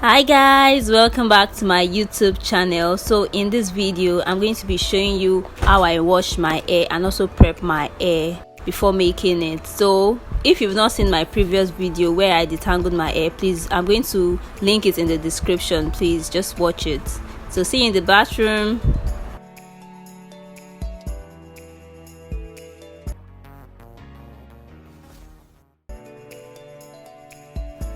Hi guys, welcome back to my YouTube channel. So in this video I'm going to be showing you how I wash my hair and also prep my hair before making it. So if you've not seen my previous video where I detangled my hair, please, I'm going to link it in the description. Please just watch it. So see you in the bathroom.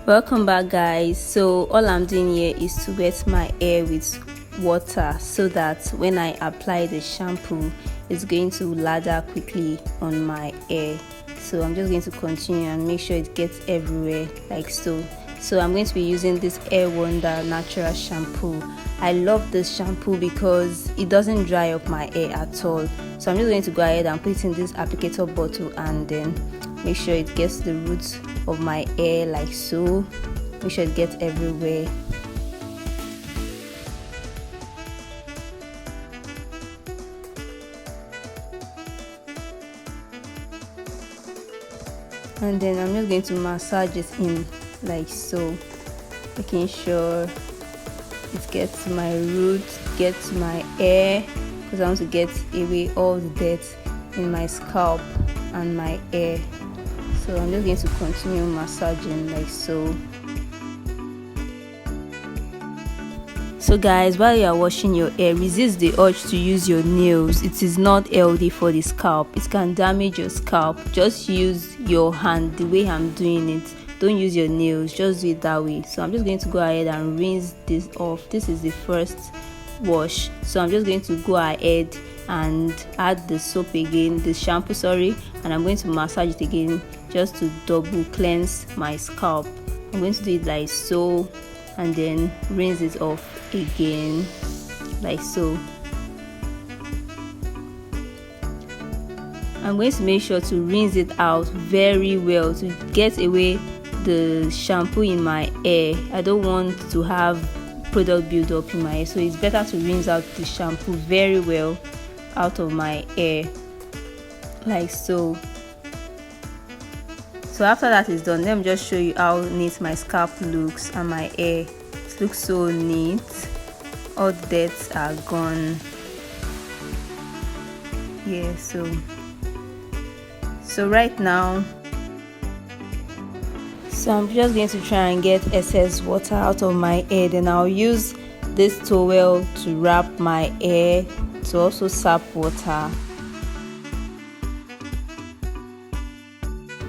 Welcome back guys. So all I'm doing here is to wet my hair with water so that when I apply the shampoo it's going to lather quickly on my hair. So I'm just going to continue and make sure it gets everywhere like so. So I'm going to be using this Hair Wonder natural shampoo. I love this shampoo because it doesn't dry up my hair at all. So I'm just going to go ahead and put it in this applicator bottle and then make sure it gets the roots of my hair like so. Make sure it gets everywhere. And then I'm just going to massage it in like so, making sure it gets to my roots, gets to my hair, because I want to get away all the dirt in my scalp and my hair. So I'm just going to continue massaging like so. So guys, while you are washing your hair, resist the urge to use your nails. It is not healthy for the scalp. It can damage your scalp. Just use your hand the way I'm doing it. Don't use your nails, just do it that way. So I'm just going to go ahead and rinse this off. This is the first wash. So I'm just going to go ahead and add the soap again, the shampoo, sorry, and I'm going to massage it again just to double cleanse my scalp. I'm going to do it like so and then rinse it off again like so. I'm going to make sure to rinse it out very well to get away the shampoo in my hair. I don't want to have product build up in my hair, so it's better to rinse out the shampoo very well out of my hair like so. So after that is done, let me just show you how neat my scalp looks and my hair. It looks so neat. All the dirt are gone. Yeah, so right now, so I'm just going to try and get excess water out of my hair. Then I'll use this towel to wrap my hair to also sap water.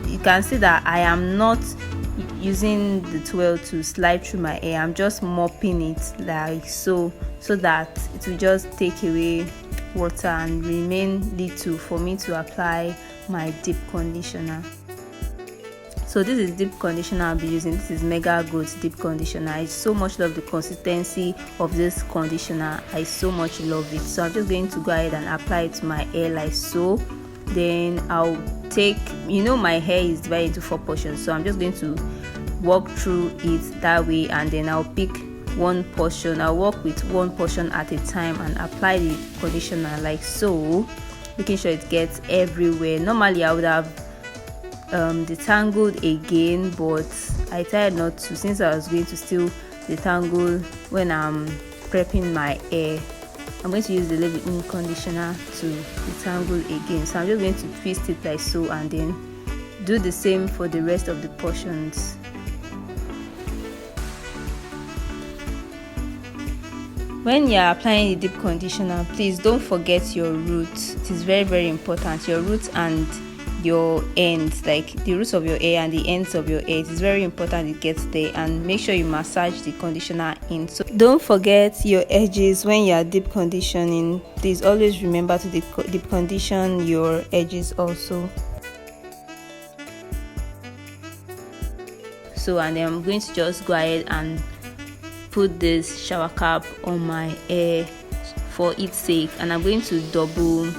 You can see that I am not using the towel to slide through my hair. I'm just mopping it like so that it will just take away water and remain little for me to apply my deep conditioner. So this is deep conditioner I'll be using. This is Mega Growth deep conditioner. I so much love the consistency of this conditioner. I so much love it. So I'm just going to go ahead and apply it to my hair like so. Then I'll take, my hair is divided into 4 portions, so I'm just going to walk through it that way, and then I'll pick one portion. I'll work with one portion at a time and apply the conditioner like so, making sure it gets everywhere. Normally I would have detangled again, but I tried not to since I was going to still detangle when I'm prepping my hair. I'm going to use the leave-in conditioner to detangle again. So I'm just going to twist it like so and then do the same for the rest of the portions. When you're applying the deep conditioner, please don't forget your roots. It is very, very important. Your roots and your ends, like the roots of your hair and the ends of your hair, it is very important it gets there, and make sure you massage the conditioner in. So don't forget your edges when you are deep conditioning. Please always remember to deep condition your edges also. So and then I'm going to just go ahead and put this shower cap on my hair for its sake, and I'm going to double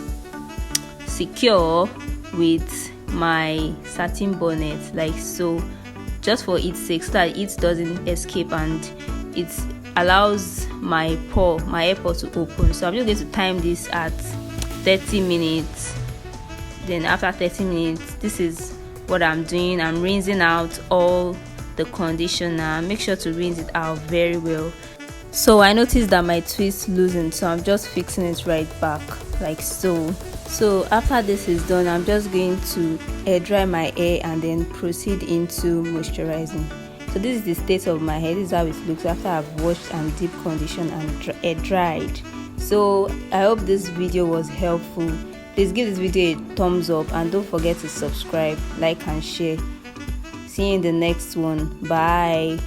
secure with my satin bonnet like so, just for its sake, so that it doesn't escape and it allows my hair pore to open. So I'm just going to time this at 30 minutes. Then after 30 minutes, this is what I'm doing. I'm rinsing out all the conditioner, make sure to rinse it out very well. So I noticed that my twist loosened, so I'm just fixing it right back like so. So after this is done, I'm just going to air dry my hair and then proceed into moisturizing. So this is the state of my hair. This is how it looks after I've washed and deep conditioned and air dried. So I hope this video was helpful. Please give this video a thumbs up and don't forget to subscribe, like and share. See you in the next one. Bye.